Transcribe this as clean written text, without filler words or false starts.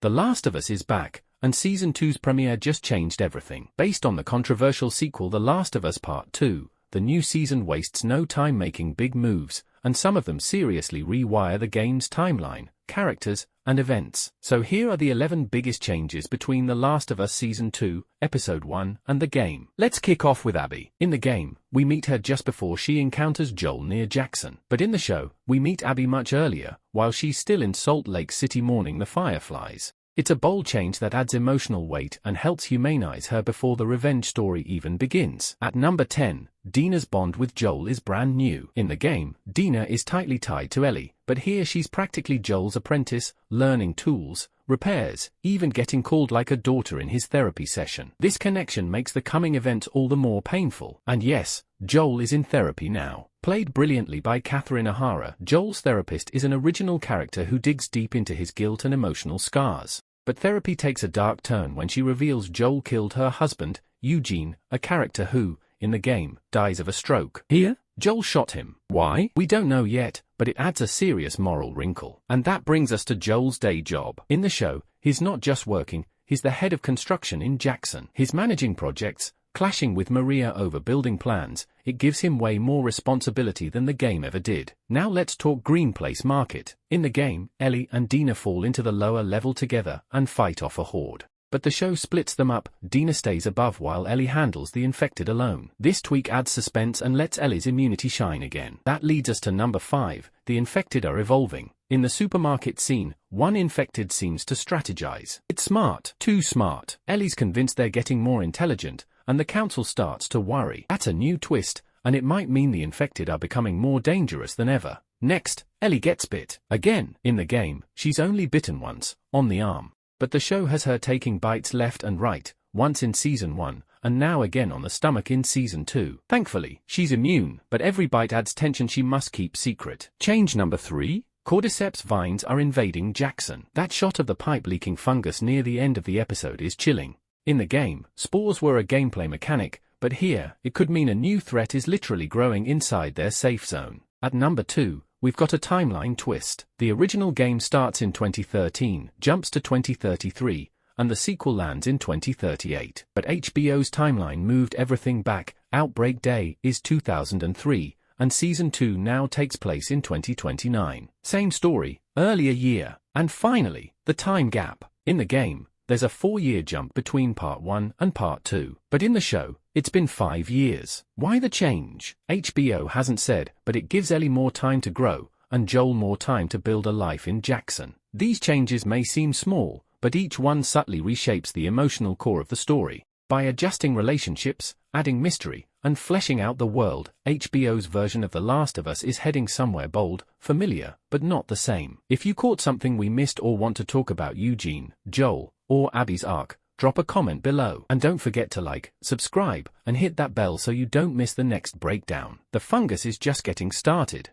The Last of Us is back, and Season 2's premiere just changed everything. Based on the controversial sequel The Last of Us Part 2, the new season wastes no time making big moves, and some of them seriously rewire the game's timeline, characters, and events. So here are the 11 biggest changes between The Last of Us Season 2, Episode 1, and the game. Let's kick off with Abby. In the game, we meet her just before she encounters Joel near Jackson. But in the show, we meet Abby much earlier, while she's still in Salt Lake City mourning the Fireflies. It's a bold change that adds emotional weight and helps humanize her before the revenge story even begins. At number 10, Dina's bond with Joel is brand new. In the game, Dina is tightly tied to Ellie, but here she's practically Joel's apprentice, learning tools, repairs, even getting called like a daughter in his therapy session. This connection makes the coming events all the more painful. And yes, Joel is in therapy now. Played brilliantly by Catherine O'Hara, Joel's therapist is an original character who digs deep into his guilt and emotional scars. But therapy takes a dark turn when she reveals Joel killed her husband, Eugene, a character who, in the game, dies of a stroke. Here, Joel shot him. Why? We don't know yet, but it adds a serious moral wrinkle. And that brings us to Joel's day job. In the show, he's not just working, he's the head of construction in Jackson. He's managing projects, clashing with Maria over building plans. It gives him way more responsibility than the game ever did. Now let's talk Green Place Market. In the game, Ellie and Dina fall into the lower level together and fight off a horde. But the show splits them up. Dina stays above while Ellie handles the infected alone. This tweak adds suspense and lets Ellie's immunity shine again. That leads us to number 5. The infected are evolving. In the supermarket scene, one infected seems to strategize. It's smart. Too smart. Ellie's convinced they're getting more intelligent, and the council starts to worry. That's a new twist, and it might mean the infected are becoming more dangerous than ever. Next, Ellie gets bit. Again. In the game, she's only bitten once, on the arm. But the show has her taking bites left and right, once in Season 1, and now again on the stomach in Season 2. Thankfully, she's immune, but every bite adds tension she must keep secret. Change number 3. Cordyceps vines are invading Jackson. That shot of the pipe-leaking fungus near the end of the episode is chilling. In the game, spores were a gameplay mechanic, but here, it could mean a new threat is literally growing inside their safe zone. At number 2, we've got a timeline twist. The original game starts in 2013, jumps to 2033, and the sequel lands in 2038. But HBO's timeline moved everything back. Outbreak Day is 2003, and Season 2 now takes place in 2029. Same story, earlier year. And finally, the time gap. In the game, there's a 4-year jump between Part 1 and Part 2. But in the show, it's been 5 years. Why the change? HBO hasn't said, but it gives Ellie more time to grow, and Joel more time to build a life in Jackson. These changes may seem small, but each one subtly reshapes the emotional core of the story. By adjusting relationships, adding mystery, and fleshing out the world, HBO's version of The Last of Us is heading somewhere bold, familiar, but not the same. If you caught something we missed or want to talk about Eugene, Joel, or Abby's arc, drop a comment below. And don't forget to like, subscribe, and hit that bell so you don't miss the next breakdown. The fungus is just getting started.